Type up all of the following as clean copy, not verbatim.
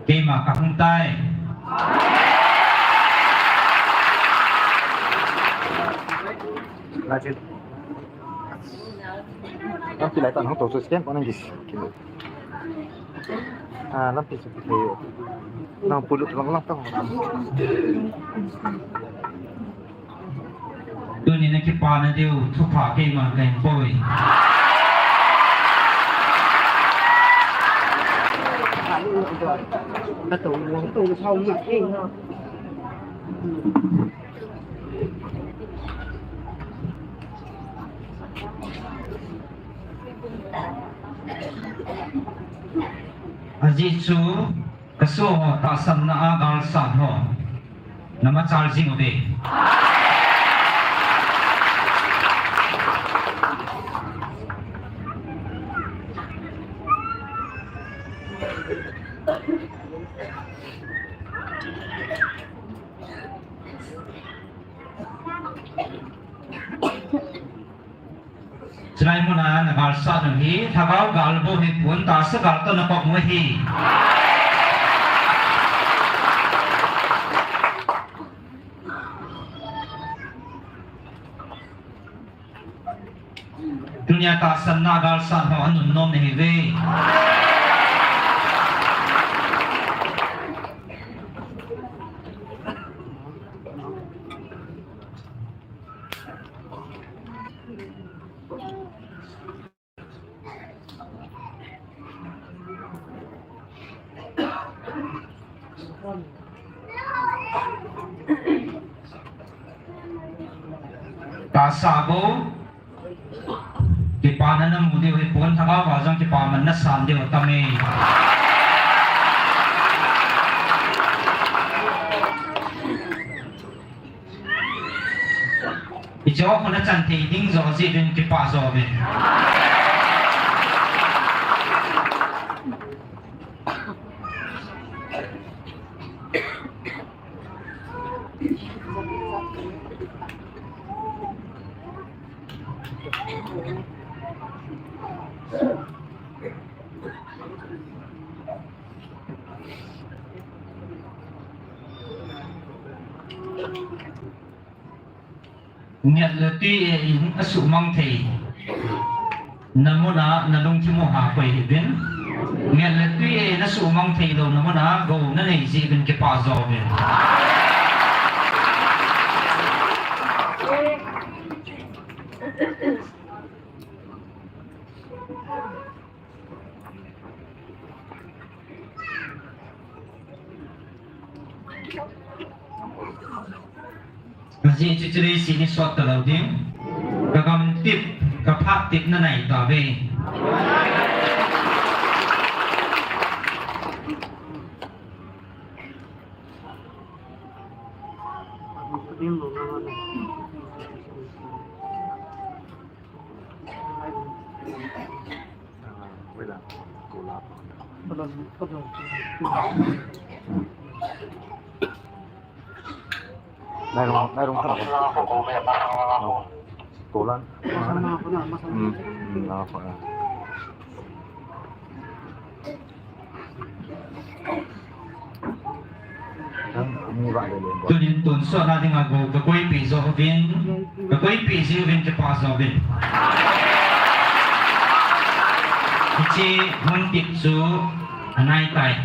Kima kakuntai. Lanjut. Nanti lại tận không tổ chức có năng gì. Nanti seperti 60 lang tong. Dunia nak kipan dia tupak kima lain boy. ta tụ nguồn tụ sau mà cái ha Ajitu keso tak sana agal sah nama charging obe. Selain mana nagal sah ni, thagau galbo hi pun tak segal tu nampak muhi. Dunia tak sana nagal sah anun nom ni ve. Kasabo kipanan na mudi wi pon thaka wajang kipaman na sande otame ijo ko na chante ding zo ji din kipa zo be Niat letih in asuk mang thei, namuna nalung cimo hapai bin. Niat letih in asuk mang thei lo namuna go nanai si bin kepazo bin. Masih cuci sini suatu lauding, kagam tip, kapak tip nanai tabe. Đây đúng thật cố lên nó phải như vậy để Cho nên tuần sau là tiếng Anh cái quay bị do viên cái quay bị gì viên cái pass do viên chỉ muốn tiếp số này tại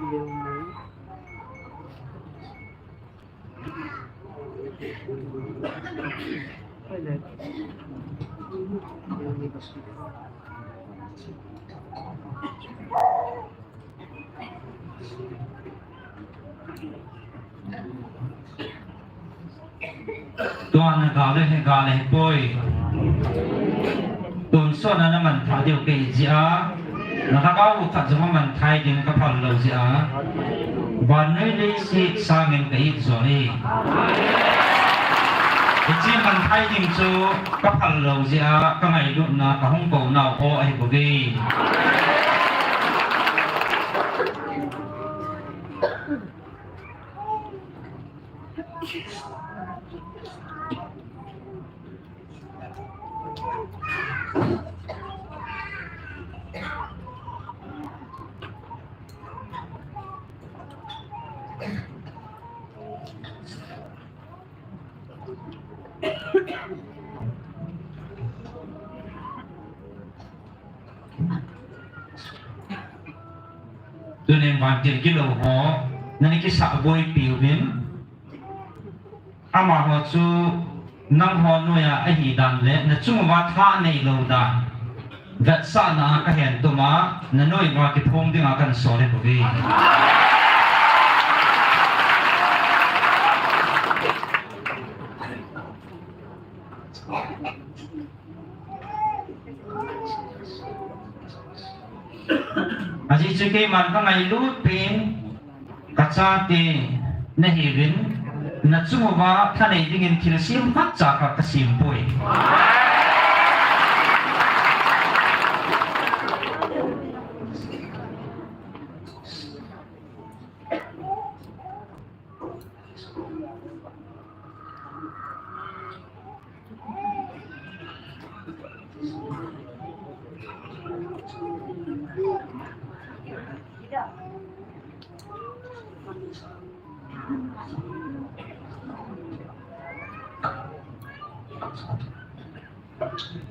เร็วไหมไปเลยยังมีกับ tuan gale boy tun so na naman tha deu ke jia na ka kau khat jama man thai ding ka phal lo jia ban nei le si sangin ke i zo ni ji man thai ding chu ka phal lo jia ka ngai lu na ka hong ko na o ai bo geตัวนี้วันที่กิโลหัวนั่นคือสักบอยผิวบินอามาหัวจูนั่งหัวหน่วยไอหีดันเล่นจุ่มว่าท่าในโลดันเวทสานาก็เห็นตัวมานั่นหน่วยว่าที่พงดึงอาการสอนเลยพอดีอาจจะเกี่ยมันก็ไม่รู้เป็นกัจจาติในเหตุนั่นจุ่มว่าท่านเองยินที่เราเสียมัดจากกับเสียงป่วย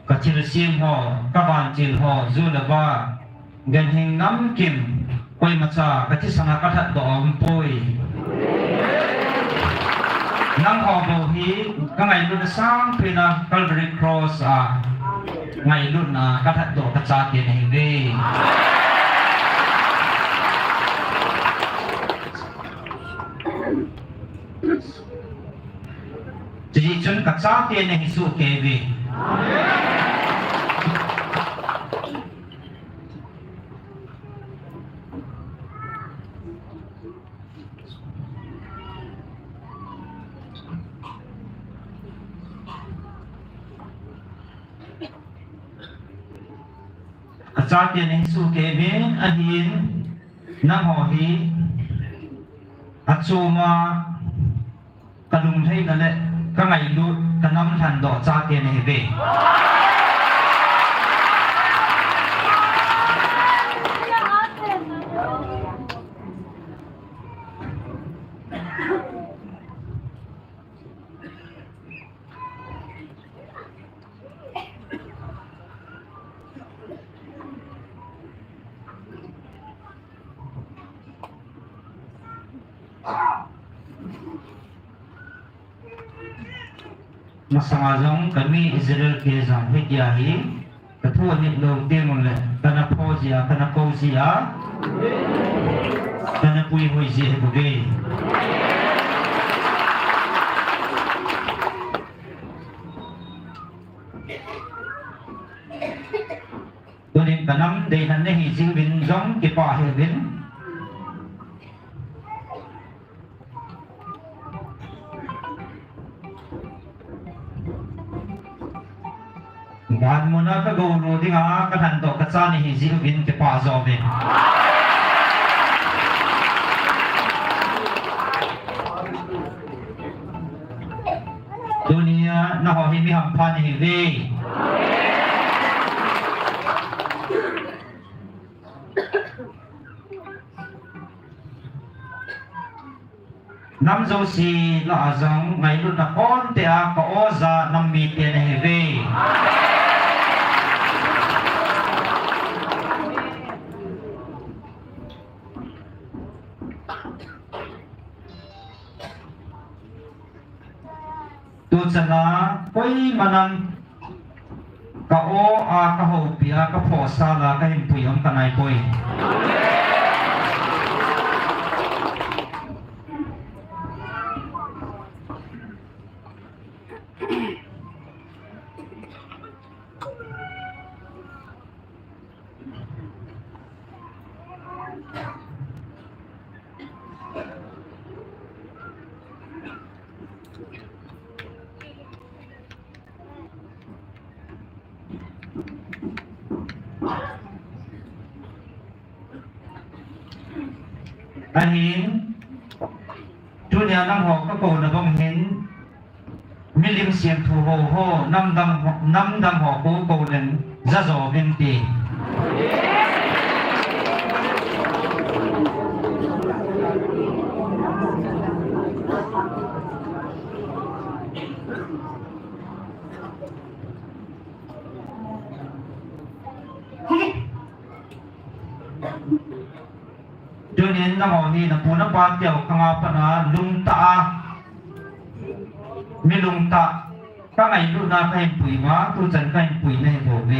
ก็ที่เราเสียงห่อก็บานจิลห่อจูเลว่าเงินหิงน้ำกิมไปมาจากที่สนากระทัดดอมป่วยนั่งห่อโบฮีก็ไงรุ่นสร้างพินาคัลเวอรี่ครอสไงรุ่นกระทัดดอกระจายเกินหิงดีจะยิ่งจนกระจายเกินหิสุเกวีอาจารย์เตียนสุเกเวนอหินน้ำหอหีอัจฉมากระดุมไทยนั่นแหละก็ไงรู้กันน้ำทันดอกจาเตียนเฮเวMasangazong kami Israel kezang hidyahi katuwa ni lo demon le kana pozia kana kozia kana pui hui zi hebuge tunin kanam de han ne hi zi bin zong ki pa he bin Gan mo na kagawlo di nga katanto katsani hizi ubin ke pazobe. Dunia na ho himi hampan hivi. Nam zo si la azang ngay lu na konti a ka oza nam mi tiyan hivi. ชนะก้อยมันนั้นกะโออากะโหปีอากะพอซาลากะหิมปุยอมกันไอก้อยอันนี้ทุเรียนน้ำหอกก็โกนก็เห็นมิลิมเสียงทูโฮโฮน้ำดำหอกโกนนั้นจะโจเป็นตีจนเห็นน้ำหอกนี่นะปูนับปาเกี่ยวข้างอาปนาลุงตามีลุงตาข้างไอ้ลูกนาใครปุ๋ยมาตัวจันใครปุ๋ยในโบเว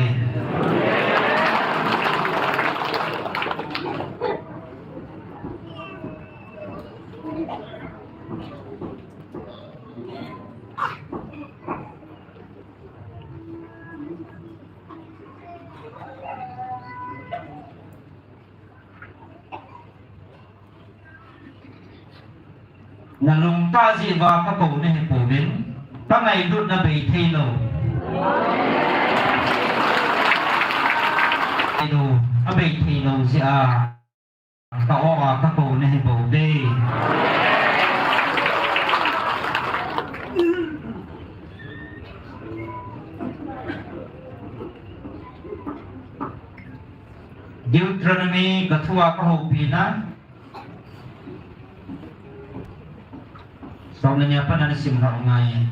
นั่นลุงตาจีว่าพระโกในโบเวนข้างไอ้ลูกนาไปเทโลไอ้ดูอาไปเทโลสิอาตาอ้อพระโกในโบเวดิวตรนมีกระทัวพระโหปีนะsoalnya apa nanti simpan ngai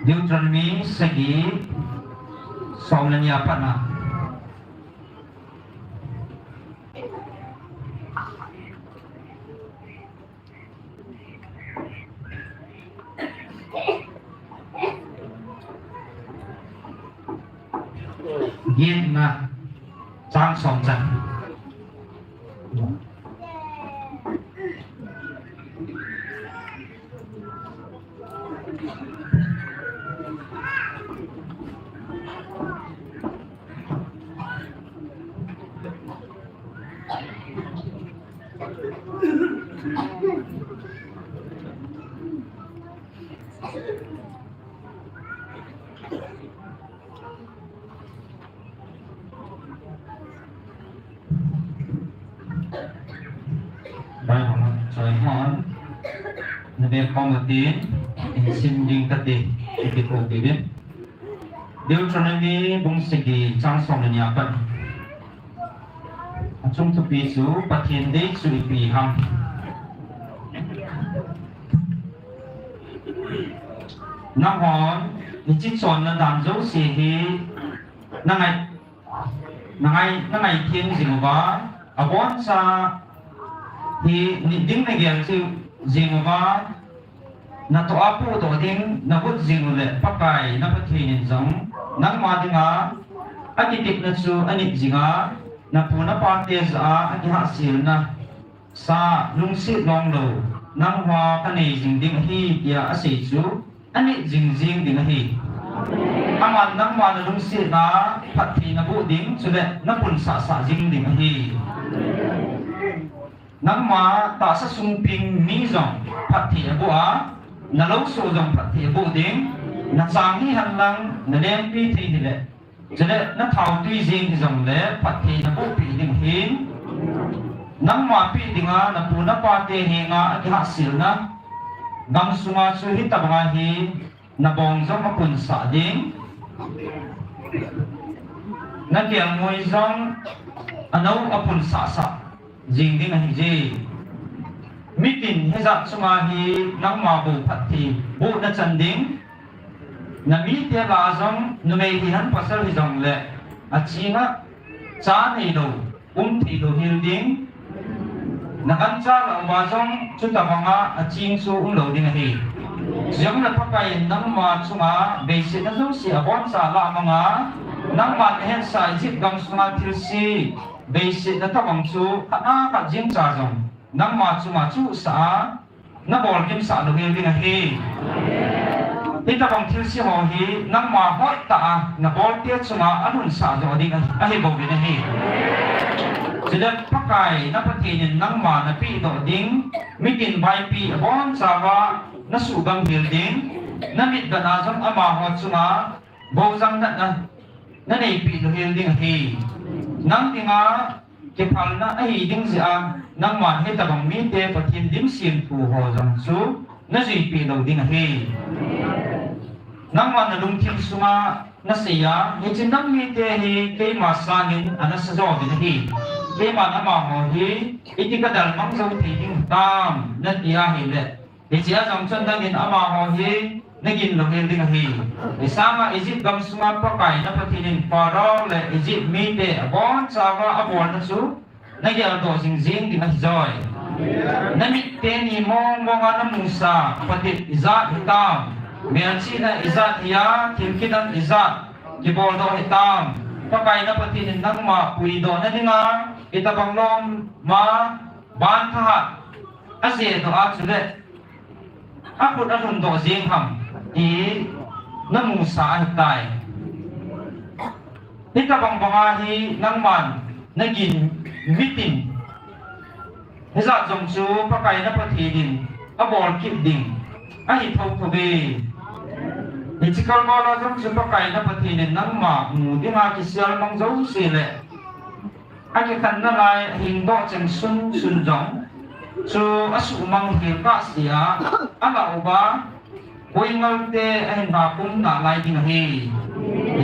Deuteronomy segi soalnya apa nak Yên mà trang sòng rằng Baik, saya mohon Nabi Muhammad Sim ding tadi Ikut kopi Deuteronomy bung segi Trang song ni apa Chung tu pisu Patien dek suri piham Nam hon Ni chit son na dam dấu si hi Nangai thiên gì mà Abon sa thì những này kiểu chịu gì mà na to apu to ding na bút gì lệ bắt bài na bắt thì nhìn giống nắng mà đi ngã anh đi tiếp na chú anh đi gì ngã na pu na pa tes a anh hạ xỉu na sa lung xịt long đầu nắng hoa cái này ding ding hi ya xỉ chú anh đi ding ding ding hi anh mà nắng mà lung xịt na bắt thì na bút ding chú lệ na pun sa ding ding hi nang ma ta sa sumping mi zong phathi bu a na lo so zong phathi bu ding na chang hi han lang na lem pi thi le jale na thau tui jing zong le phathi na bu pi ding hin nang ma pi dinga na pu na pa te he nga ha sil na gam sunga chu hi ta banga hi na bong zong ma pun sa ding na kiang moi zong anau apun sa sa jing ding hi ji mitin hezat sumahi nang mabu phatti bu na chanding na mi te la zong numei hi han pasal hi zong le achinga cha nei do thi do hilding na kan cha la ma zong chu ta manga aching su lo ding hi jong la pakai nang ma chunga beise na zong si abon sa la manga nang ma hen sa jit gam sunga thil si beise na ta bang chu ana ka jing cha zong nang ma chu sa na bol kim sa lo ding hi ita bang thil si ho hi nang ma hot ta na bol tia chunga anun sa zo ding a hi bo ding hi Sudah pakai na patinin nang ma na pi do ding mitin bai pi bon sawa na subang building na mit na jong ama ho chunga bo jang na nei pi do building hi nang tinga ke phal na ai ding sia nang ma he ta bang mi te patin dim sim pu ho jang su na ji pi do ding hi nang ma na lung thim sunga na sia he chin nang mi te hi ke ma sa nin ana sa zo ding hi ke ma na ma ho hi iti ka dal mang zo thi ding tam na tia hi le he chia jong chon dang in ama ho hi nagin lo hel ding hi isama Egypt gam sunga pa kai na patinin paro le Egypt mi te abon chawa abon na su nagya to sing jing ding hi joy na mi te ni mong mong ana musa patit izat hitam Mersi na izat ya kimkinan izat kibol do hitam pakai na patinin nang ma puido na dinga itabang lom ma ban thahat ase to a chule akut atun do jing ham i na musa hitai itabang bangahi nang man nagin mitin hezat jong chu pakai na patinin abol kip ding ai thau thobe Ichikal mala jong su pakai na patinin nang ma mu di ma kisial mang zo si le aki kan na lai hing do cheng sun jong su asu mang hil ka sia ala uba koi ngal te hen ba kum na lai ding hi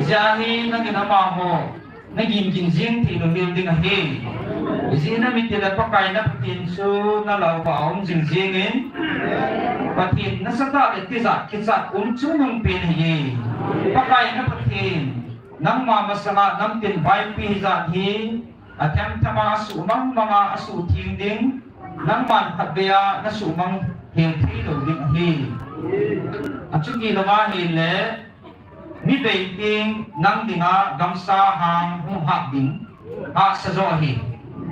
jahi na gina ma ho na gin jing thi lo hil ding hi Izina mitila pakai na patin su na lau ba om jing in patin na sata le tizat kizat chunung pin hi pakai na patin nang ma masama nam tin bai pi zat hi atem tama su mang mga asu ting ding nang man khatbea na su mang hil thi lo ding hi achungi lama hi le mi bei ting nang dinga gamsa hang hu hak ding ha sa zo hi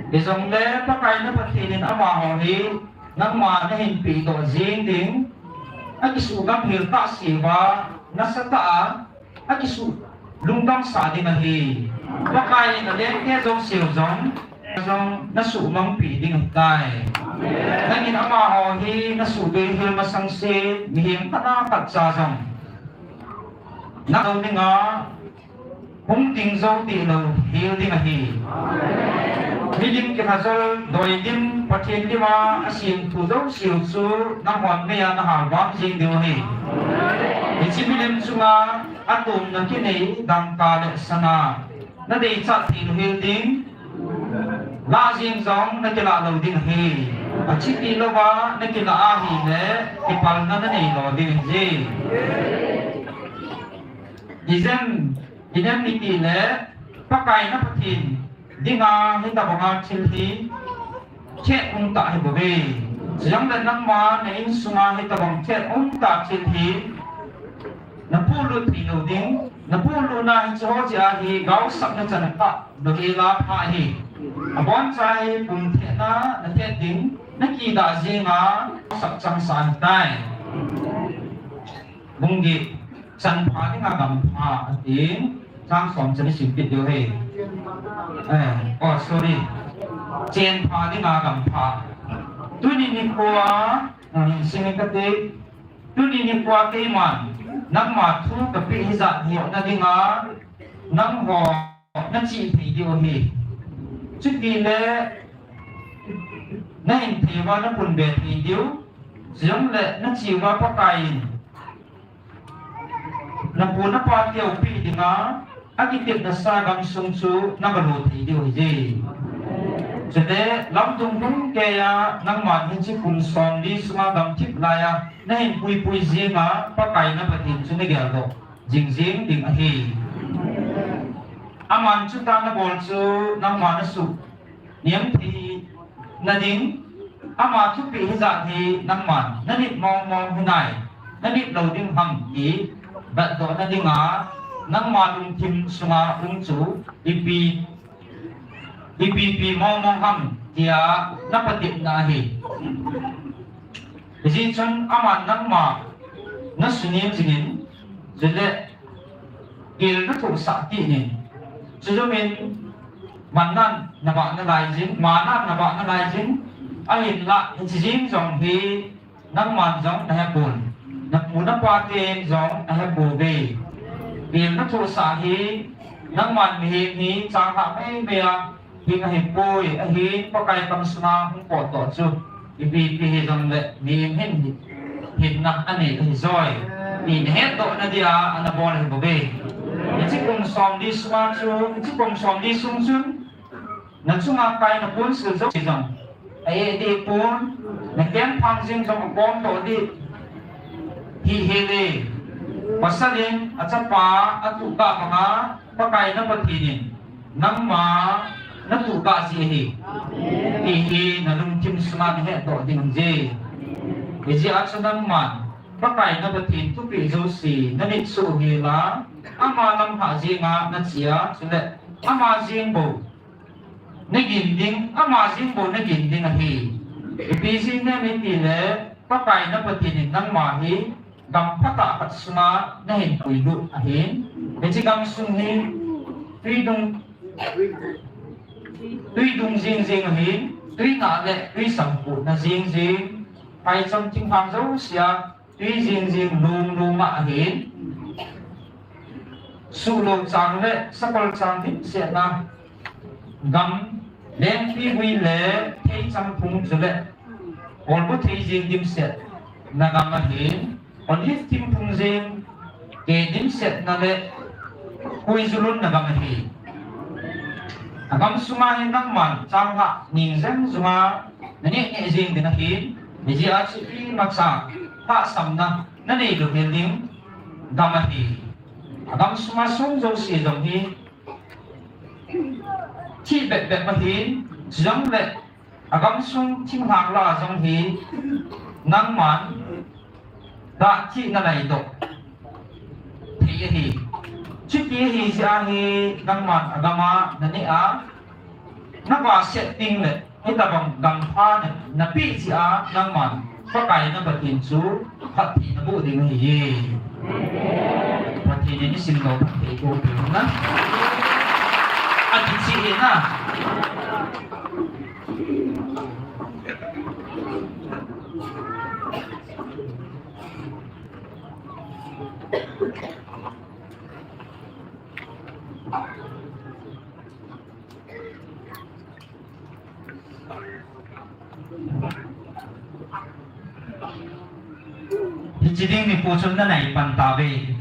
Isong le pakai na patinin ama ho hi nang ma na hin pi do jing ding at isugam hil ta siwa na sa taa at isu lungdang sa din hi pakai na le ke jong siu jong na sumang pi ding tai nangin ama ho hi na sugay hil masang se mihim kana kat sa jong na daw nga kung ting zo ti lo hil ding hi Milim kinasal doi dim patien lima asin tudau siu su nang wan mea na halwang jing dio hi. Ichi milim sunga atum na kini dang kale sana na dei chat tin hil ding la jing zong na kila lo ding hi. Achi ti lo ba na kila a hi le ipal na nei lo ding ji. Idem iti le pakai na patin Dinga hinda banga chilhi chet ta hi bobe jang dan nang ma na in sunga hita bang chet ta chilhi na pulu thi lo ding na pulu na hi cho ja hi gau sak na chan ta do hi la pha hi abon chai pum the na the ding na ki da jinga sak chang san tai bunggi chan pha ni nga gam pha ding sang som chani sim pit dio he sorry chen pha di nga gam pha tu ni kwa sing ka te tu ni kwa ke man nang ma thu ka pi za hi na di nga nang ho na chi thi dio hi chu ki le na hin thi wa na pun be thi dio jong le na chi wa pa kai na pu na pa tiu pi di nga akitit na sa gam sung su na balut hi dio hi Jadi lam tung tung kaya nang man hin si kum som di suma dam tip laya na hin pui pui zinga pakai na patin su negel do jing jing ding ahi aman chu ta na bol chu nang man su niam thi na ding ama chu pi za thi nang man na nit mong mong hunai na nit lo ding hang ki ba do na ding a nang man lung tim suma chu ipi mong ham dia napatit na hi jadi chun aman nang ma na sunim jingin jele il na thu sa ti ni chumin manan na ba na lai jing manan na ba na lai jing ahin la jing jong hi nang man jong na pun na muna pa te jong na bu be il na thu sa hi nang man hi ni chang ha me be Hing ahin pui ahin pakai kam suna hung poto chu ipi pi dong le ni hin nak ani hi zoi ni het do na dia ana bol hi bobe ni chi kong som di suma chu ni chi kong som di sung sun na chunga kai na pun su zo chi jong ai di pun na ken phang jing jong bom to di hi hele pasalin achapa atu ka mga pakai na patinin nang ma na tu ka si hi na lung tim sma he to ding je ji a chanang man pakai na batin tu pi zo si na nit su hi la ama lam ha ji nga na chia chule ama jing bo na gin ding ama jing bo na gin ding a hi pi jing na mi ti le pakai na batin nang ma hi gam phata pat sma na hin pui lu a hin ji gam sung hi tuy dung jing jing hi tuy na le tuy sam pu na jing jing pai chom ting phang zo sia tuy jing jing lum lum ma hi su lo chang le sakol chang thi sia na gam len pi wi le thei cham phung zu le on bu thei jing dim sia na gam ma hi on hi tim phung jing ke dim sia na le hui zulun na gam ma hi agam suma hin nang man chang ha ning zeng suma nani ne jing din hi ni ji a chi pi maksa pa sam na nani lu hin ding dam hi agam suma sung zo si dong hi chi bet bet ma hi jong le agam sung ching hak la jong hi nang man da chi na lai do thi hi Chiki hi siya hi nang man agama nani a naka setting le ita bang gampa na pi siya nang man pakai na batin su pati na bu ding hi pati ni sinno pati ko na at si na Hijiding ni puso na naipantabi.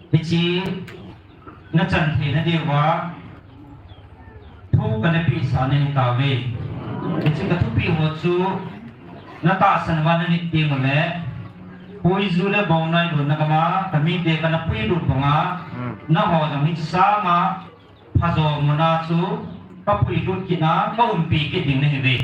Bici na chan the na dewa thu kan pi sa ne ta ve bici ka thu pi ho chu na ta san wa ni ti mo le poi zu le bong nai do na ka ma ta mi de ka na pui du nga na ho jang hi sa ma pha zo mo na chu pa pui du ki na ka pi ki ding ne ve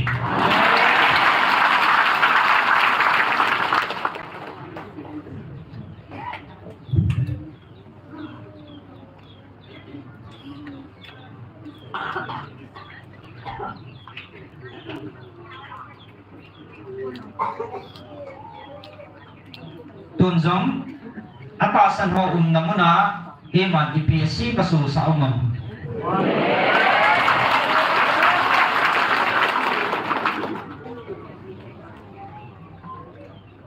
tuần giống atasan ho namuna eman IPSC kasu sa umam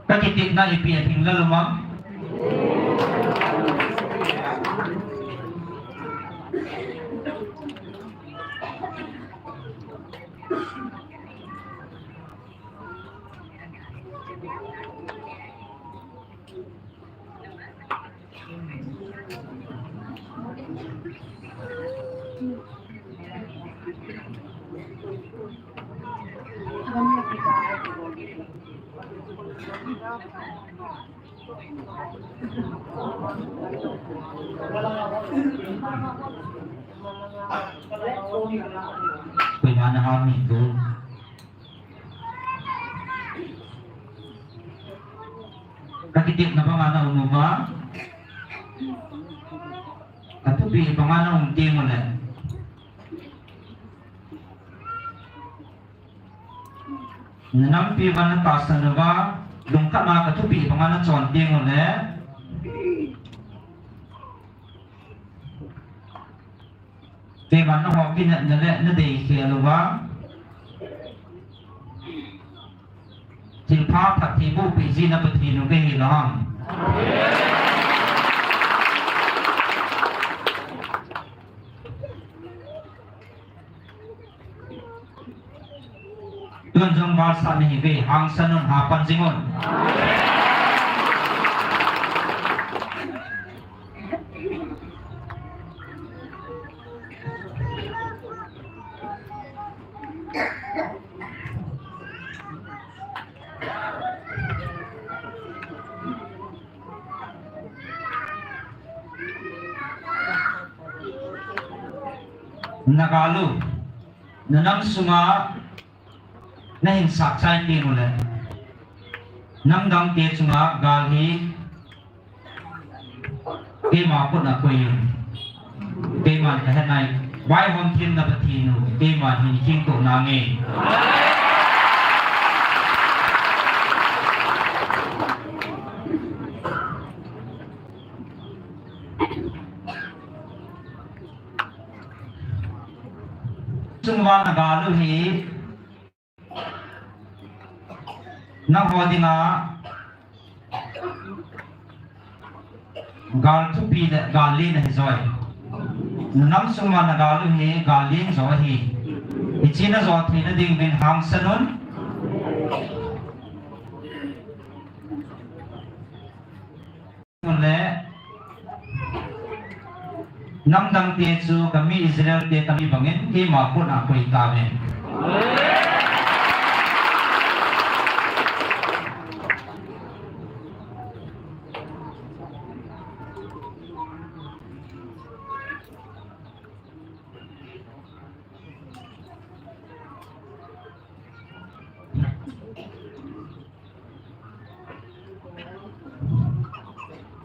kakitik na IPSC lalumam Kaya na kami ito. Kakitik na pangalan umuma. At tupi pangalan umti mo na. Nanampi ba ng tasa na ba? Lungka mga katupi pangalan chonti mo na. Kaya ba na hoki na day kaya luwa? Silpa pati mo pisi na pati no kaya hilang. Tuan jong bahasa ni be hang sanun hapan singon. Nagalu nanam sunga na hinsak sa hindi mo lang nang dang tiya sunga gali kay mapun ako yun kay man kahit na why hong tin na patino kay man hiniking ko nangi Sungwa nagalu hi nang hodi nga gal tupi na gali na hizoi nam sungwa nagalu hi gali zo hi ichina zo thina ding bin hang sanun le nam dang te chu kami Israel te kami bangin ki ma pun aku itamen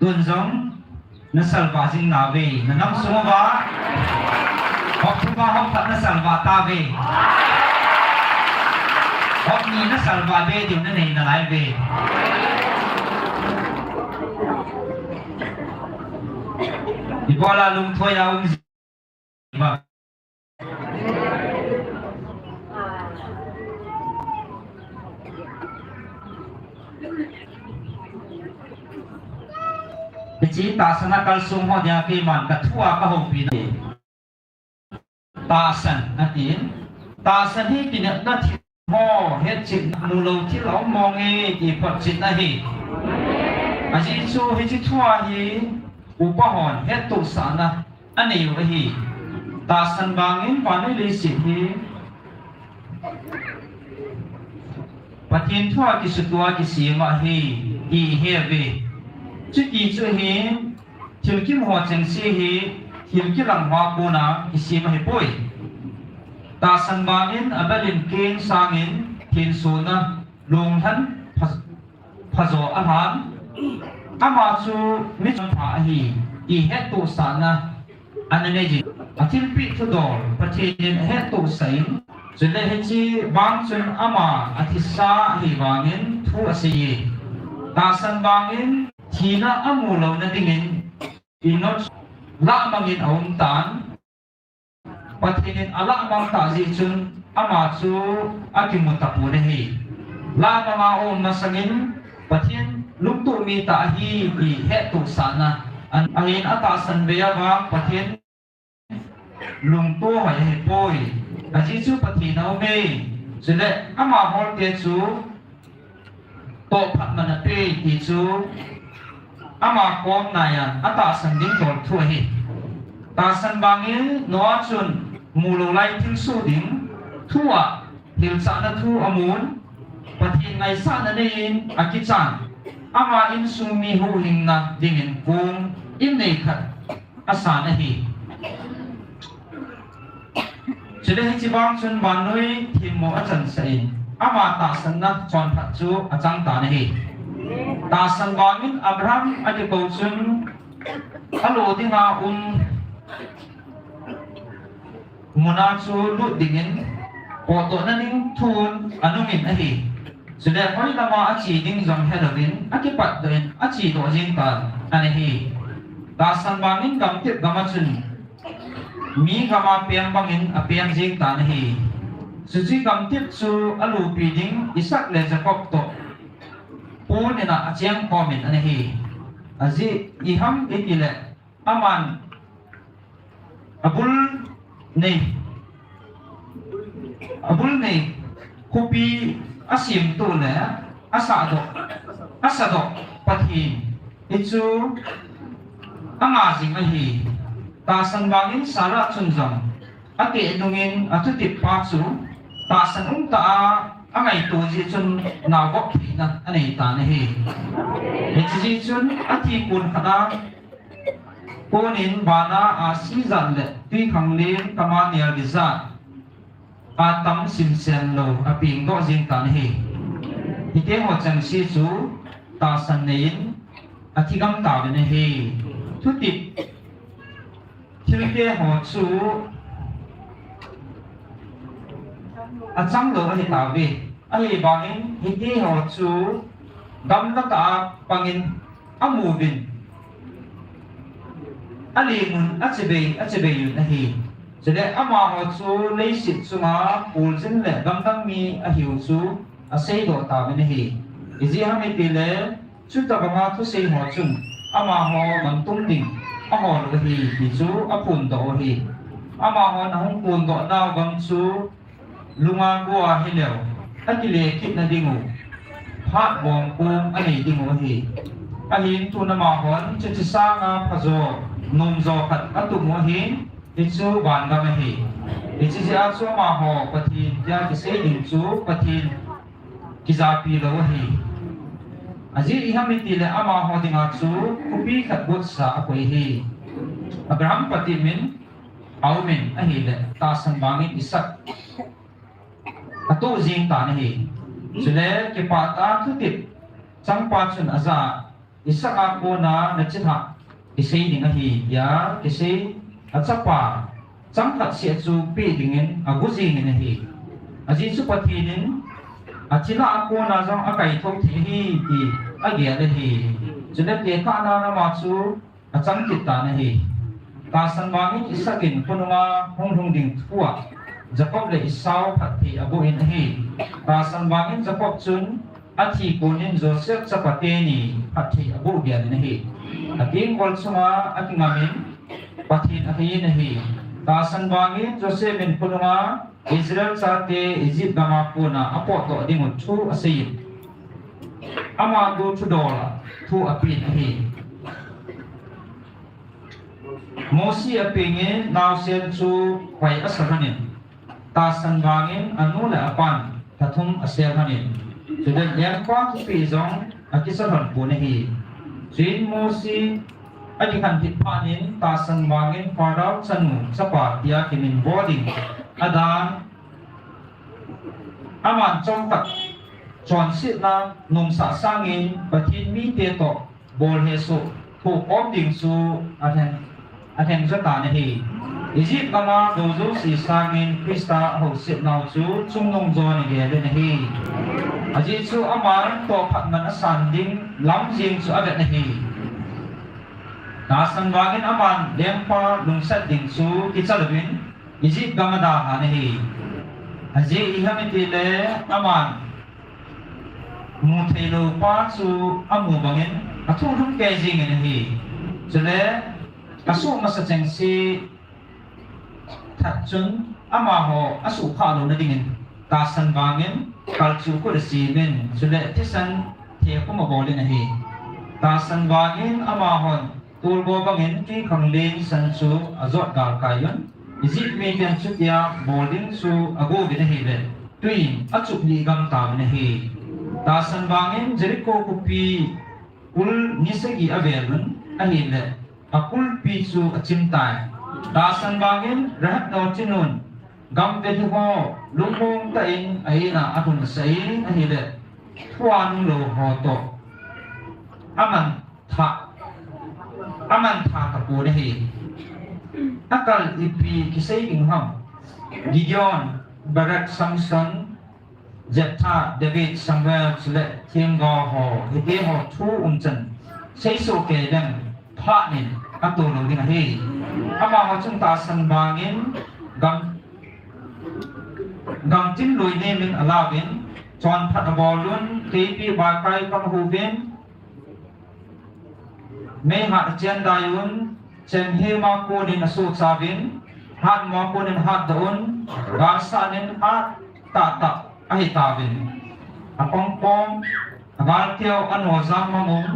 tunjong na salvasing nabe nanam sumaba hok pat na salva tabe hok ni na salva be dim na nei na lai be di bola lung thoi aung ba Jadi tasana kalsum ho dia ke man ka thua ka ho pi tasan natin tasan hi tin na thi ho het chit nu lo thi lo mong e ki pat chit na hi aji chu hi chi thua hi upahon het tu sana ani wa hi tasan bangin panai li sit hi patin thua ki sutua ki sima hi i heve Chứ kỳ chú hi Thiểu kim hòa chẳng xí hi Thiểu kim lăng hòa bố na Isi mà hi bôi Ta sân bang in Abalin kênh sang in Thiên số na Lung thân Phá dỗ á hán Ama chú Mít chọn phá hi I hết tổ sản na Anh nê gì A thiên bị thu đổ Phát thiên hết tổ sánh Chú lê hết chi Vang chun ama A thi xa hi vang in Thu á xí Ta sân bang in ทีน่าอามูเรานั่นดิ่งอินนอตละมังอินเอาตันปฏิเนอละมังตาจิจุนอามาจูอากิมุตตะปูเนฮีละมังอาอมมาสังินปฏินลุกตุมีตาฮีอีเฮตุสานะอันอินอัตาสันเบียบาปฏินลุงตัวหายป่วยอาจิจูปฏินาเมสุดเลยอามาฮอลเตจูโตพัดมันเปย์อีจูอามาโกมนายอัตาสันดิ้งโตทั่วเหตุตาสันบางอินนัวจุนมูลไลทิ้งสู้ดิ้งทั่วหิลสานทั่วอมูลปฏิไงสานนั่นเองอากิจันอามาอินสุมีหูหิงนะดิ้งอินกุงอินเนขัดอาสานเหตุจะได้ให้จีบางชนบานนุ้ยทีมโมอาจารย์เสนอามาตาสันนักจอนพัดจูอาจารย์ตาเนหีตาสันบางินอับราฮัมอดีตกูชนฮัลโหลที่งามุนาจูลุดดิ่งปอตัวนั้นนิ่งทูนอนุมินเนหีจะได้พอดีละมาอาชีดิ่งจอมเฮลวินอากิปัดเดินอาชีตัวจิงกันอันเนหีตาสันบางินกำติดกำมัดชนมีกำมาเปียงบางอินอเปียงจิงตานเฮสุจิกำติดสู่อลูปีดิงอิสักเลจะกบโตปูนี่นะอาเจียงคอมินอันเฮอาจิอิฮัมอิกิเลอามันอับุลนี่คูปีอาซิมตูเล่อาซาโดปะทีอิจูอางาจิงอันเฮตาสันบางอินสาระชุนจังอาเกนุงินอาทุติปาสูตาสันตาอ่างไอตัวจีจุนนาวกขีนะอันนี้ตาเนี่ยเฮจีจุนอาทิกุนขนาปูนินบานาอาศิจันเลที่ขังเลี้ยงกามาเนียดิซาอาตัมสิมเซนโลอาปิงก็จิงตาเนี่ยฮิเตหัวจังซีจูตาสันเนินอาทิกังตาเนี่ยเฮทุติที่เรียกหัวจูอาจังโลอันนี้ตาวิอันนี้บางอินฮิตที่หัวจูดำนักตาบางอินอามูบินอันนี้มุนอัจเบยอยู่นะฮีจะได้อามาหัวจูเลยสิจูมาปูจินเล่ดำตั้งมีอาหิวจูอาเซโดตาวินะฮีอีจีฮามิติเล่ชุดตะบังอาทุเซหัวจุนอามาหัวมันตุ้งดิ่งอาหัวโลฮีฮิจูอาปุ่นโตฮีอามาหัวน้องปุ่นโตนาวบังจูลุงอาบัวให้เร็วอันที่เล็กคิดนั่นดิ่งูพาดบองปูอันนี้ดิ่งูฮีอันนี้ตุนมาหันจะสร้างพระโจนมโจขัดอัตุมัวฮีอิจูบานกามฮีอิจิจะอาจูมาหัวปฏิญาที่เสดิงจูปฏิญกิจาปีโลฮีอาจีอิฮามิติเลอามาหัวดิ่งอาจูคุปีขัดบุษาอคุยฮีอับราฮัมปฏิมินเอามินอันนี้เลตาสันบางินอิสักatau zing tanah ini, sudah kepatah tu tip, sampai cun azar, isak aku na necita, isi dengan hi, ya isi acapa, sampai si acu pi dengan aku zing dengan hi, aji seperti ini, acila aku na jang akai thok thi di agi ada hi, sudah kita na macu, acang kita na hi, tasan bangin isakin pununga hong ding tua. Jacob le Esau pati abu in hi tasan bangin Jacob chun ati kunin Joseph sapateni pati abu bian in hi ating kol sunga ating amin pati ahi in hi tasan bangin Joseph in pununga Israel sate Egypt gama puna apo to dingut chu asayip ama do chu dola tu apin hi Mosi apingin now sel chu kwai asaranin tasan bangin anu le apan tathum asel hanin sudah yang kwa tu pizong akisaran punehi sin mosi adikan hitpanin tasan bangin parau sanu sapa dia kimin boarding adan aman chongtak chon sit na nom sa sangin patin mi te to bol hesu thu om ding su athen zata nehi Egypt ama dozo si sangin Krista ho sit nau chu chung nong zo ni ge le hi aji chu amar to phat man asan ding lam jing chu avet na hi ta san wangin aman lempa lungsat ding chu kichalwin Egypt gamada ha na hi aji ihamiti le aman mu thelo pa chu amu bangin athu thum ke jing ni hi chule asu masa cheng si thật chun ama ho asu kha lo na dingin ta san bangin kalchu ko si men chule thisan the ko ma bolin hi ta san bangin ama hon tul go bangin ki khanglin san chu azot dal kayon Egypt me kan chu ya bolin chu ago bi na hi le tuin achuk ni gam ta na hi ta san bangin Jericho ku pi ul nisagi avelun ani le akul pi chu achim tai ta san bangin rahat no chinun gam ve ho lungong ta in aina atun sai ani le thuan lo ho to aman tha ka pu ne hi akal ipi kisai ing ham Gideon Barak Samson Jephthah David Samuel chule thiengo ho ite ho thu chen sei so ke dang pha nin atu lo ding hi ama ho chung ta san bangin gam tin loi ne min alawin chon phat bolun kp ba kai kam hu ben me ha chen dayun chen he ma ko ni na su savin hat ma ko nin hat daun ga sa nin hat ta ahi tavin apong pong agal tiao ano zam mamum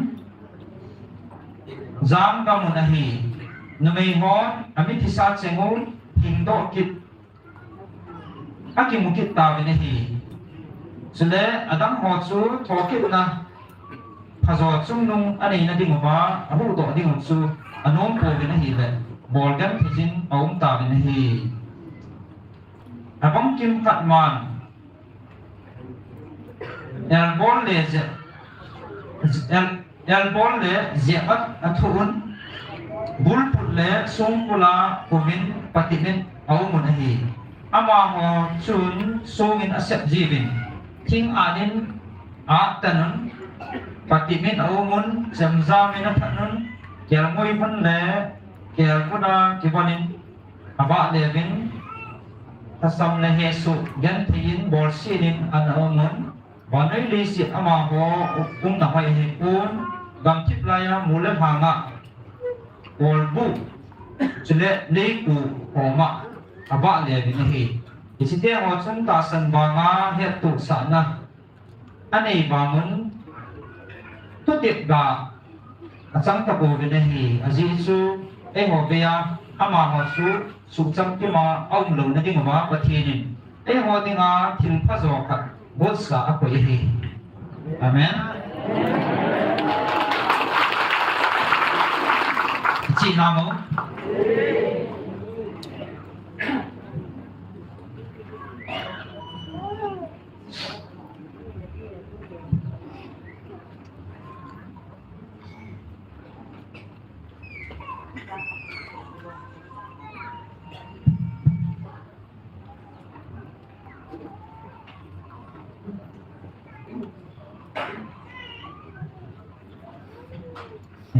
zam gamun ahi numei hon amit hisa chengu hindo kit aki mukit tavin ahi sule adam ho chu thokit na phazo chung nung ani na ding ba ahu do ding chu anom po bin ahi le bolgam thijin aum tavin ahi apong kim khatman elbon le zebat athun bulput le songpula kumin patimin aumun ahi ama ho chun songin asep jibin thing anin tanun patimin aumun jamzamin athanun kelmoi ban le kelkuda kibanin aba levin tasam le hesu gan thin bolsinin an aumun Banai lesi ama ho na hai he pun gam tip laya mule hanga olbu chile le ku homa aba le bi hi isite ho chung ta san banga he tu sana anei bangun tu tip ga achang ta ko bi hi aji chu e ho be ya ama ho su chang ki ma aum lo na ding ma pathinin e ho dinga thil pha zo kha Botsa ako ihi. Amen. Cina mo.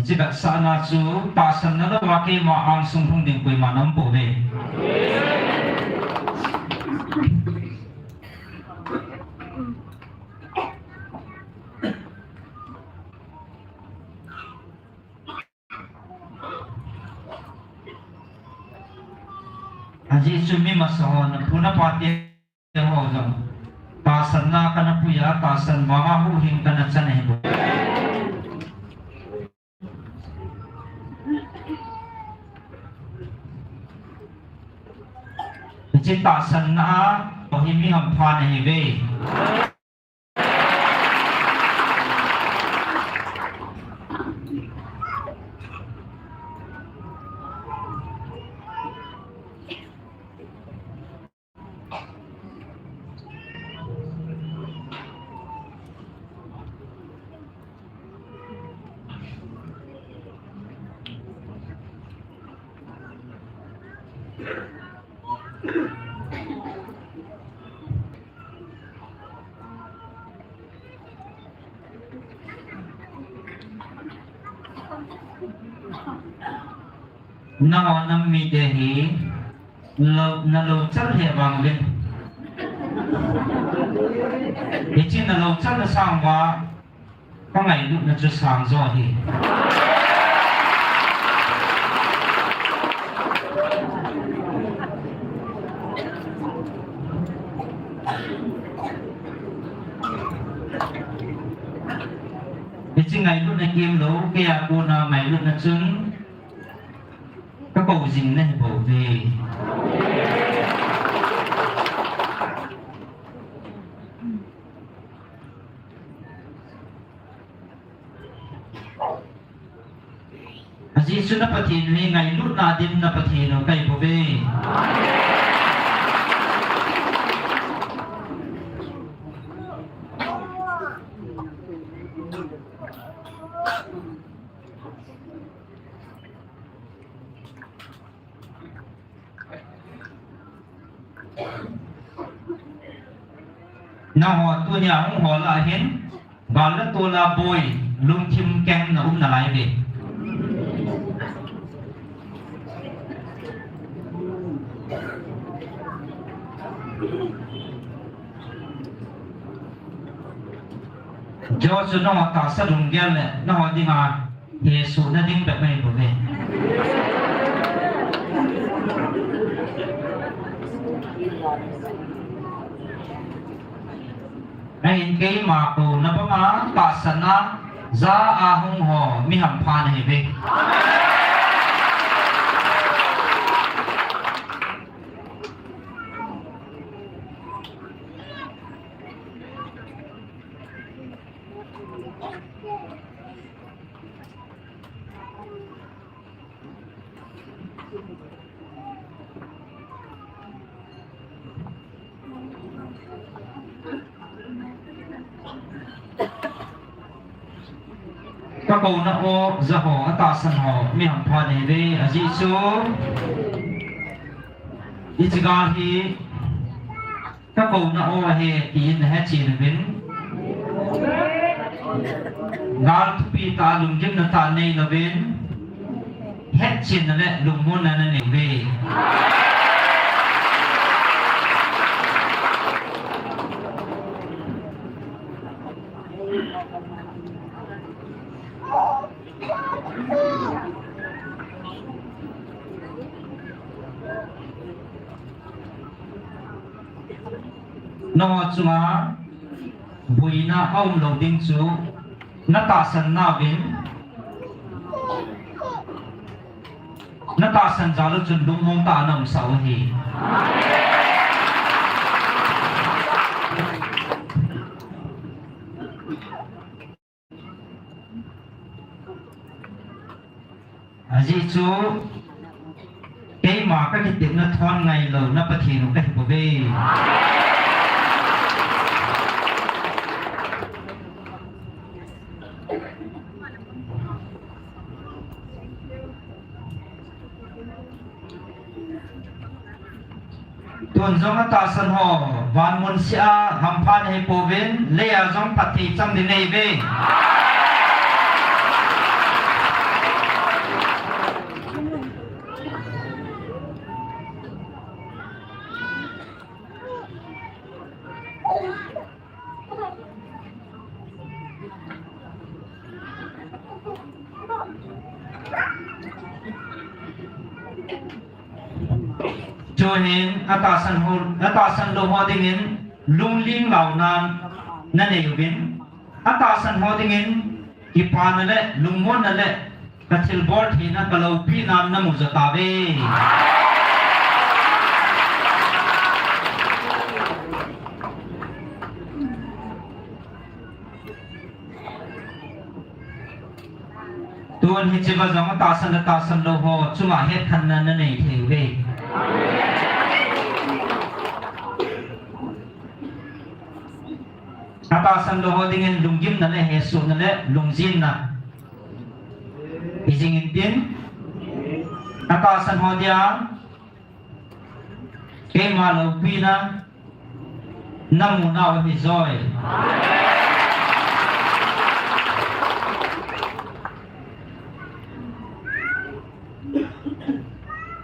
Jika sana su pasan na waki mo ang sungkung din ko'y manampo be. Aji sumi masahon puna pati ho jang pasan na kana puya pasan mga huhing kana sanay bo. Cita sana bahimi hampa nahi be. nào năm mi đề hí lâu chắc hệ bằng bên thì chỉ là lâu chắc là sang quá có ngày lúc là chưa sang rồi thì chỉ ngày lúc này kiếm lỗ kia cô nào ngày lúc là trứng các bầu dính này bầu về Jisu na patin ni ngày lúc na din na patin nó cây bầu về nào họ tu nhà ông họ là hiến và là tu là bồi lung chim kem là là lại về cho nó họ tạo ra đồng gen này nó họ đi mà Yesu nó điแบบnày của về anh cái mà cô nó bấm á tạ sanh á za a hung ho mi ham phan này về các cô nó ô giờ họ ta sanh họ mi ham phan này về à Giêsu ít cái thì các cô nó ô hệ tiền hết tiền bên gal thupi ta lùng jim nó ta này là bên hết tiền là lùng môn là này về nó chunga bùi na ông lâu đinh chú nó ta sanh na vin nó ta sanh ra lúc chun đúng mong ta nằm sau thì gì chú cái mà cái tiếng nó thon ngày lâu nó bắt hiện cái bộ về tuần giống ta sân hồ van môn xia ham phan hay bồ viên lê à giống phát thị trong đến này về cho nên atasan lo ho dingin lungling lau nan nane yubin atasan ho dingin ipan le lungmon le kathil bor thina kalau pi nam na muzata be tuan hi chiba jama atasan lo ho chunga het khan na nei theu ve atasan lo ho dingin lungjim na le hesu na le lungjin na izing tin atasan ho dia ke ma lo pi na namu na wa hi joy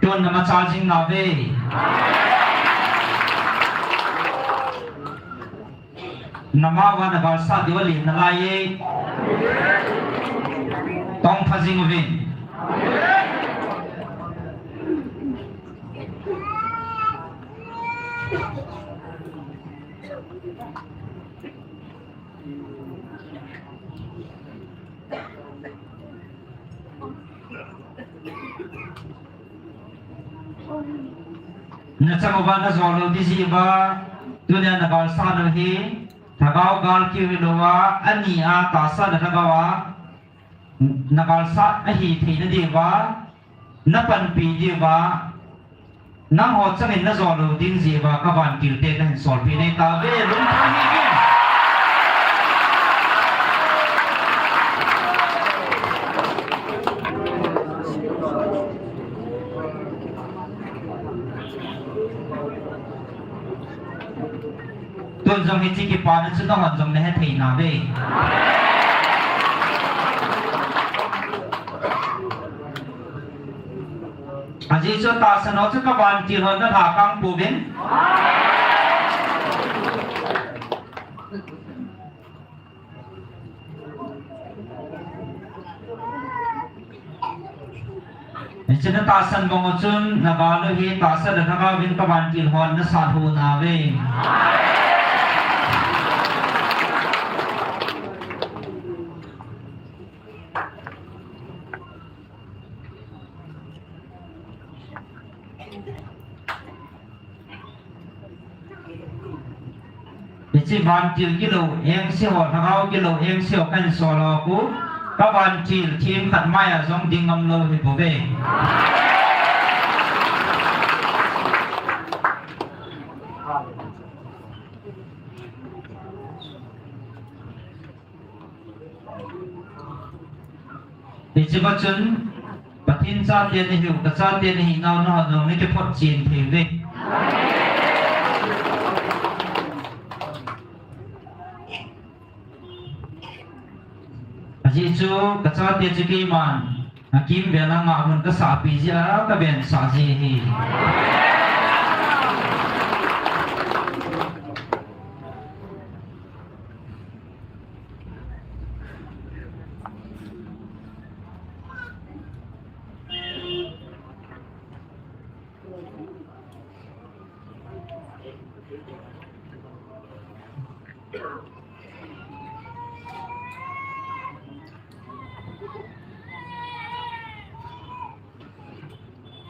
ton na ma charging na ve nama wa na gal sa diwali na la ye tong phajing vin na chamo ba na zolo di si ba dunia na gal sa na hi thagao gal ki lo wa ani a ta sa na thagawa na gal sa a hi thi na di wa na pan pi di wa na ho chang in na zolo ding ji wa ka ban kil te na sol pi nei ta ve lung tha hi ge tôn dòng hết chỉ kịp pa nó sẽ nó hoàn dòng này hết thầy nào về à chỉ cho ta sẽ nói cho các bạn chỉ hơn nó thả căng phổ biến cho nên ta sân bóng chân là bảo lưu hi ta sẽ được các bên các bạn chỉ hơn nó sát hồn nào về chỉ ban chỉ kilo em siêu thằng kilo em siêu căn solo cũ các bạn chỉ team khẩn mai ở trong đình ngâm lô thì bố về thì chỉ có chân bắt tin cha tiền thì hiểu cái cha tiền thì nào nó rồi mấy cái phật chín thì về chỉ chú cái cha tiền chỉ cái màn kim bèn là ngạo mình cái xã bị gì á cái bèn xã gì thì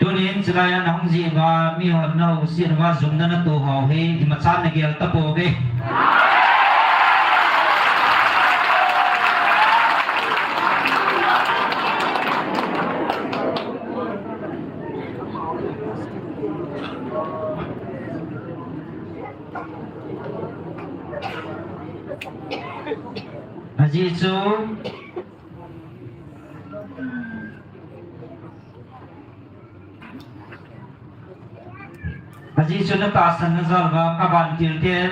cho nên chỉ là nông gì và mi hồn nào xin và dùng nó tổ hậu hay thì mà sát này kia tập bộ về Haji chú Haji chú nó ta sân nó zal và các bạn tiểu tiên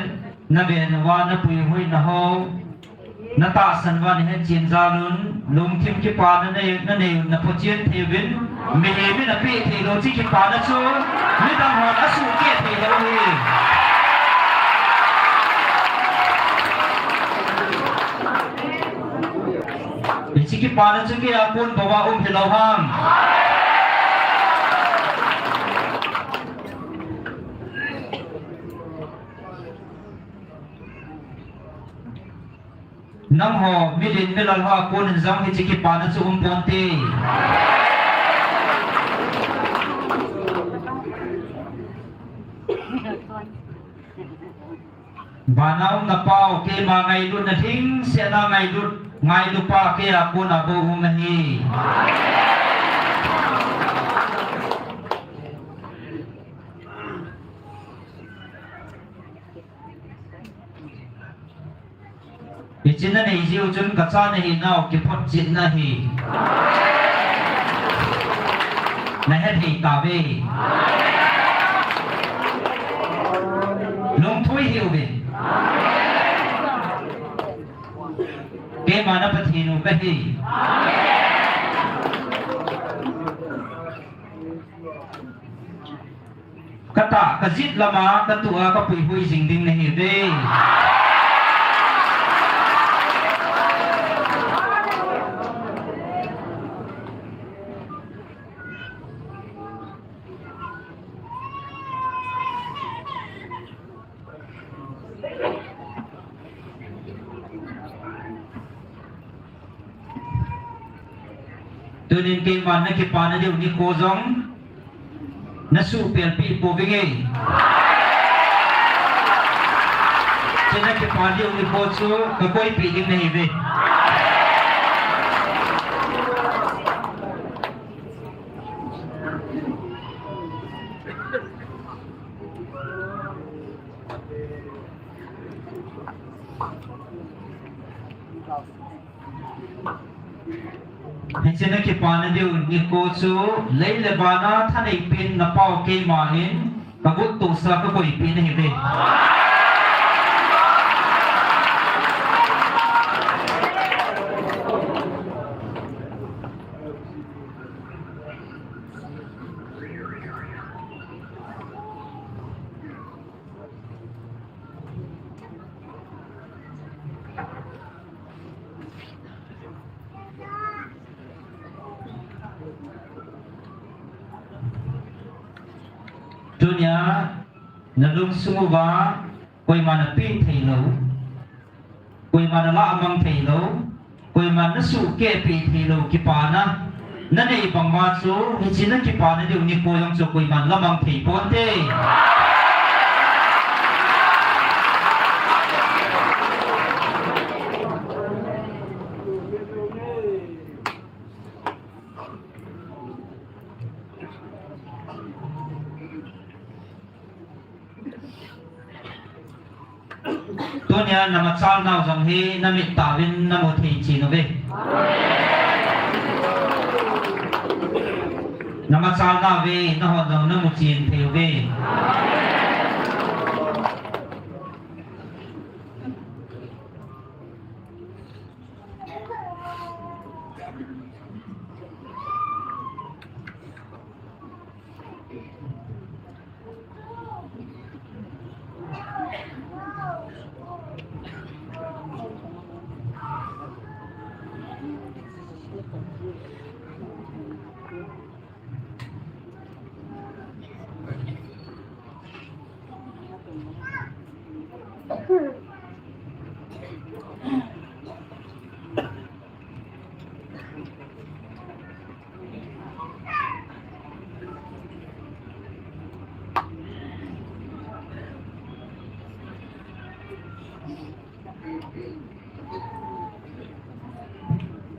nó bền và nó bùi hui nó hô nó ta sân và nó hết chiến ra luôn lùng thêm cái pa nó này nó phát triển thì biến mình biết là bị thì nó chỉ cái pa nó chú mình đang hỏi nó sụt kia thì nó đi chỉ cái pa nó chú kia pun bawa thì lâu hang nang ho midin milal ha pun zang hi chiki pa na chu ponte banau na pau ke ma ngai lut na thing se na ngai lut ngai lu pa ke a pun a bo hum hi Ichin na ni jiu chun kacha na hi nau ki phot chin na hi na het hi ta ve ลงถ้วยหิวบิเกมานับทีนูก็ฮีกะตะกะจิตละมากะตัวก็ปุยปุยสิงดิงในหิวเดตัวนี้เกมวันนักกีฬาเดียวนิโคซองนัสูเปลี่ยนปีโปวิเงจะนักกีฬาเดียวนิโคซูก็คุยปีดิงในเวเช่นนักกีฬาเดียวนิโคซูเลเลบานาท่านไอเป็นนับเป้าเกมมาเห็นกบุตตุสระก็คุยปีในเวdunia nalung sumuba koi mana pi thailo koi mana la amang thailo koi mana su ke pi thailo kipana nane bangma chu hichina kipana de uni koyong chu koi man lamang thei ponte dunia nama chal nau jang he namit tawin namo thei chi no ve nama chal na ve na ho dam namo chin thei ve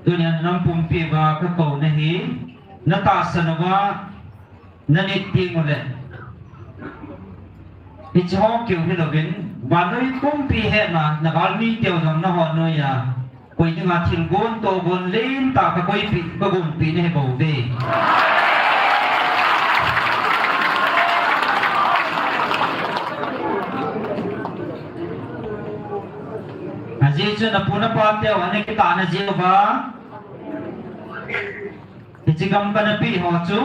dunia nam pumpi ba ka ko nahi nata sanwa nanit tingole ichho kyu hilobin banoi pumpi he na nagalmi teu jam na ho no ya koi nga thil gon to gon len ta ka koi pi ba gon pi ne bo ve aje chu na puna pa teu ane ki ta na je ba ichigam kana pi ho chu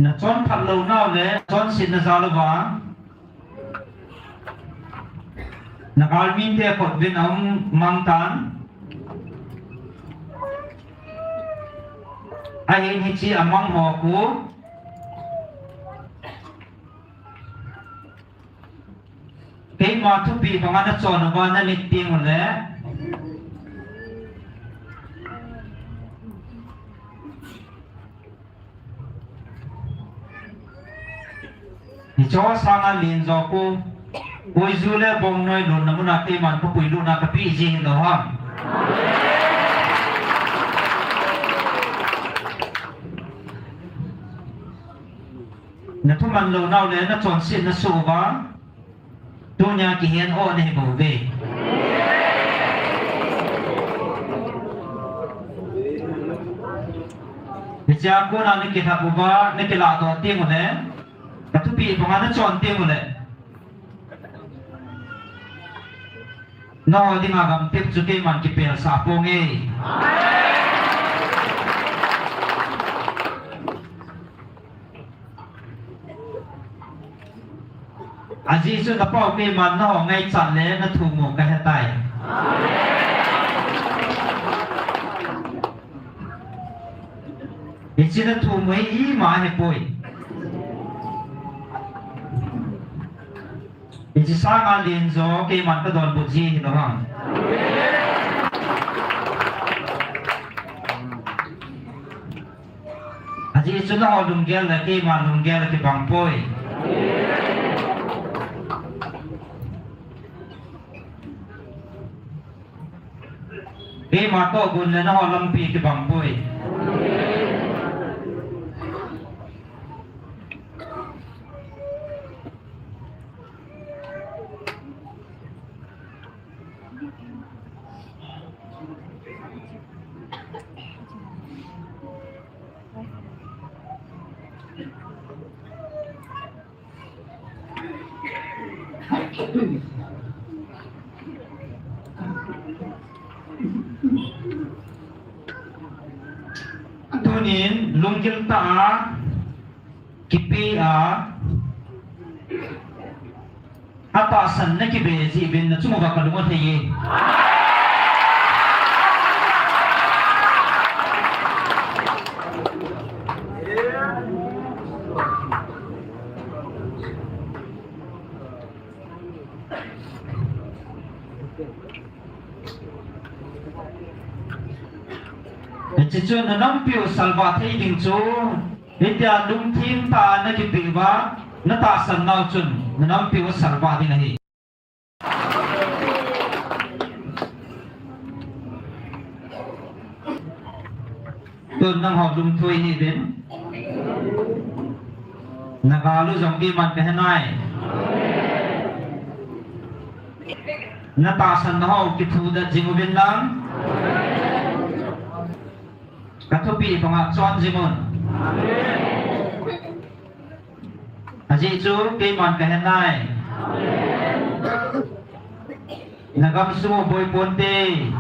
na chon phat lo nau le chon sin na za lo ba na gal min te khot vin am mang tan a hin hi chi amang ho ku ke ma thu pi ba na chon ba na ni ting le cho sang lin zo ko koi zu le bong noi don namuna te man ko pui lu na ka pi ji lo ha na thu man lo nau le na chon sin na su ba tu nya ki hian o ne bo ve cha ko na ni ki tha bu ba ni ki la to ti mo ne tu ปีประมาณนั้นจอนเตียงหมดเลยนอที่มากำเต็มจุดที่มันกิเปลสาปงเออาจีสุดกระเป๋าเกมันนอไงจัดเลยนั่นถูกหมกกันให้ตายอีจีนั่นถูกไหมอีหมาให้ป่วยอีจีสร้างงานเรียนโจเกมันก็โดนบุจีนะฮังอาจีสุดนอลุงเกลเลยเกมันลุงเกลเลยที่บังป่วยเกมันโตกุนเลยนะฮอลัมปีที่บังป่วยตัวนี้ลุงจิลตากิปีอาอาตาสันนักเบจีเป็นนักจุมบักกระดุมเทียจิจุนน้ำพิวสัลวาที่ดิ่งจูนิตยาลุงทีมตานักบิวะนัตาสันนาวจุนน้ำพิวสัลวาที่นี่ตัวนังหอลุงทุยนี่เป็นนักอาลุจงกีมันเป็นไงนัตาสันนาวกิทูดัจิมุบินลังKatupi pengacuan zimun. Haji itu kiman kehenai. Nagam semua boy ponte.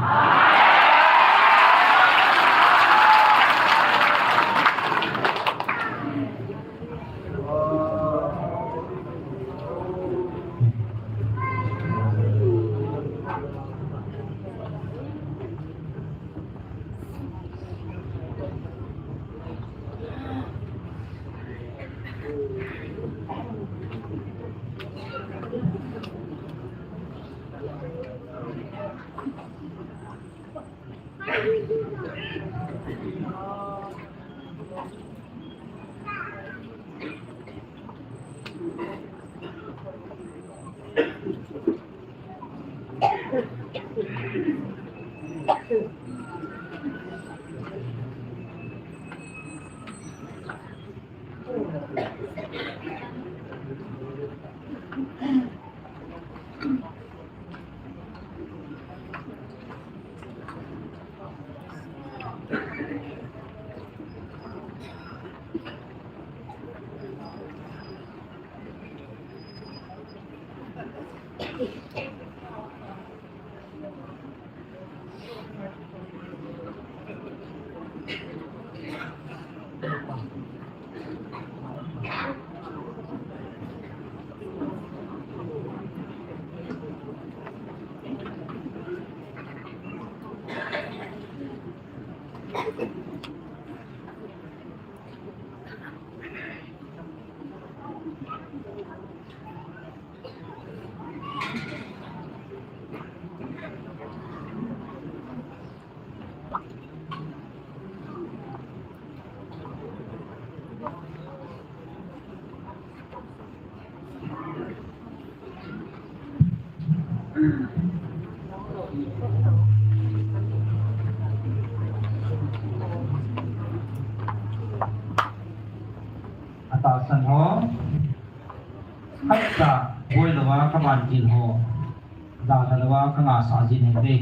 Atasan ho, hatta boy lawa kaman jil ho, dah lawa kanga sajin hende.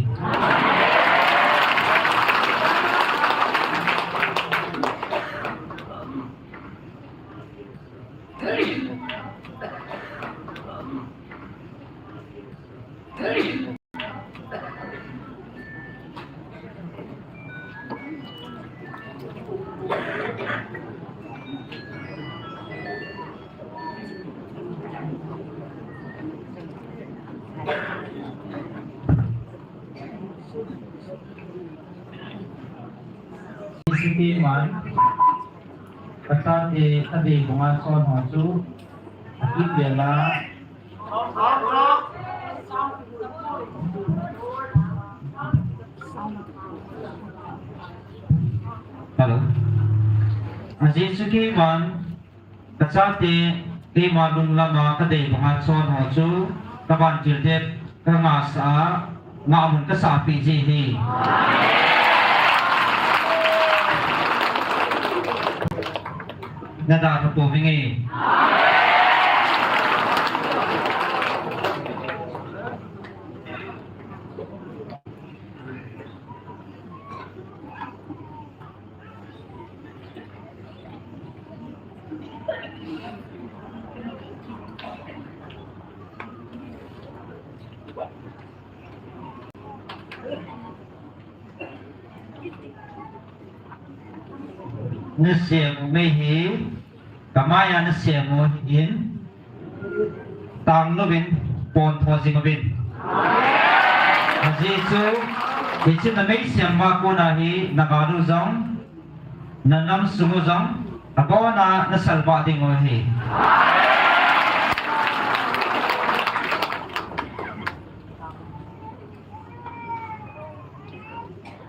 Isipiman, kasati tadi bumason hoju, akit bela, halo, Isipiman, kasati di malung lama tadi bumason hoju, kapan jilid kemasa, ngamun kesapi jihi. Nada po mingi. Nasiam mehi kamaya nasiam mo in tang lovin pon posing bin Azizu icin na may siyang makunahi nagalu zong nanam sumuzong abawa na nasalba ding ohi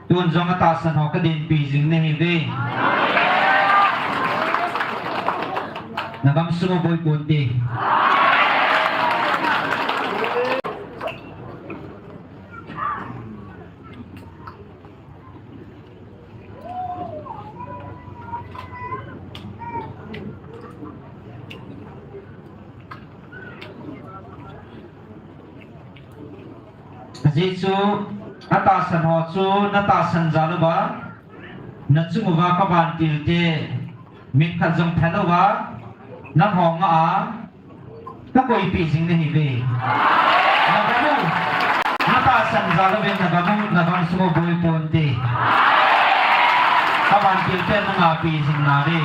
tuan zong atasan ho kadin pising na hibi Nagam sumuboy punti. Jisu atasan hosu natasan jaluba natsunguba kabantil te mikhajong thaloba nang hong ta koi pi sing ni be nagamu nata san zalawin nagam sumo boy ponte kaban kilte nang pi sing na be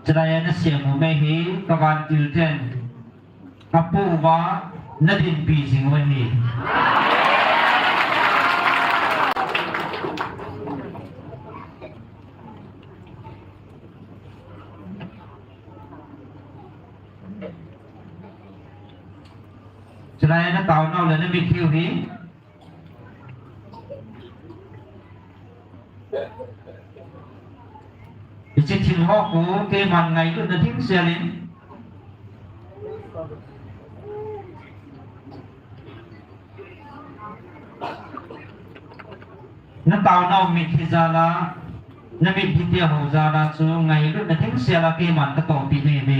Sedaya nasiam mehi kawan tilten apu wa nadin pising mehi Sedaya na tahu nau lena mikhiu hi Ichi thil ho ko ke man ngai lu na thing selin na tao nau mi khizala na mi bhitia ho zala chu ngai lu na thing sela ke man ka to pi ne be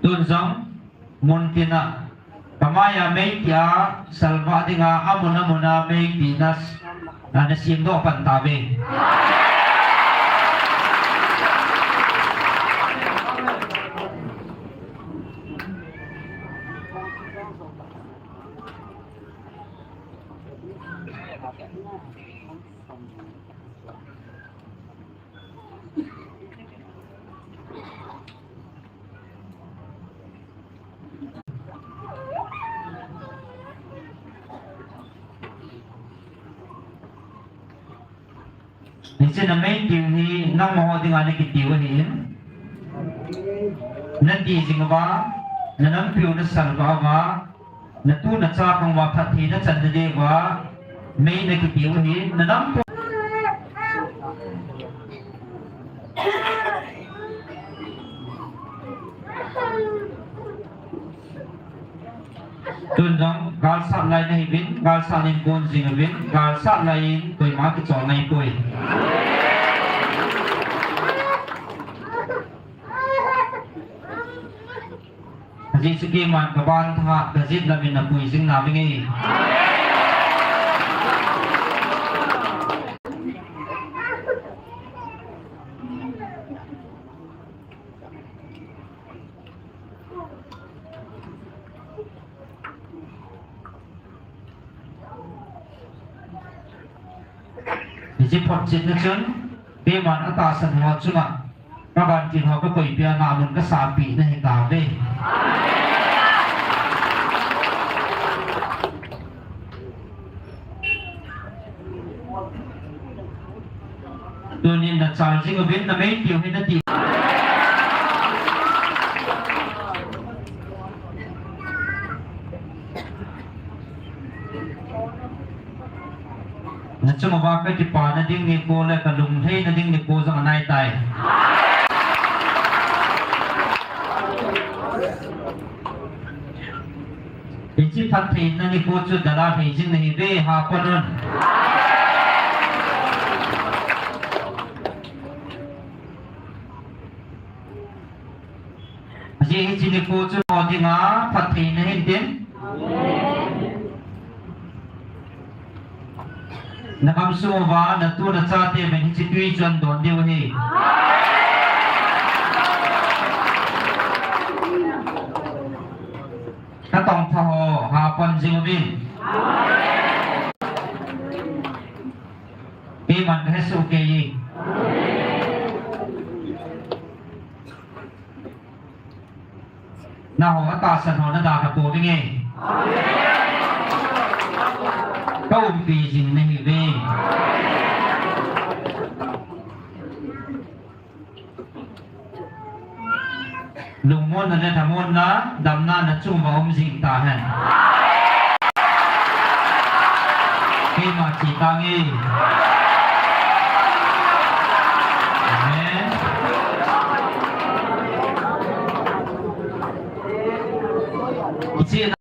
Tunzong muntina kamaya may kya salva dinga amuna muna may dinas na nasimdo pantabi Nisi na may tiwi nang mo di nga nakikiwahin นั่นดีจริงวะนั่นน้ำผิวนั่นสั่นวะวะนั่นตู้นั่นซาของวะพัดทีนั่นสันเดียวะไม่ในกิผิวหินนั่นน้ำtuần trong gal sát lại này vin gal sát lên con gì nữa vin gal sát lại tuổi má cái chọn này tuổi gì sự kiện mà các bạn thà cái gì là mình là tuổi sinh nào mình nghe chỉ phật chết nó chấn, bây mà nó ta sẵn hóa chứ mà các bạn chỉ họ có quỷ bia nào mình có xả bị này hiện tạo đây tôi nhìn là chào chứ có biết là mấy điều hay nó tìm cuma pakai di pana ding ni ko le kalum hei na ding ni ko sang anai tai ichi phat thei na ni ko chu dala hei jing ni ve ha panon ji ichi ni ko chu mo ding a phat thei na hin din nakam suwa na tu na cha te men chi tui chan don deu hi ka tong tha ho ha pan jing bin pe man he su ke yi na ho ta san ho na da ka po bi nge câu vì gì này về lùng môn là tham môn đó đầm na là chung vào ông gì ta hả khi mà chỉ ta nghe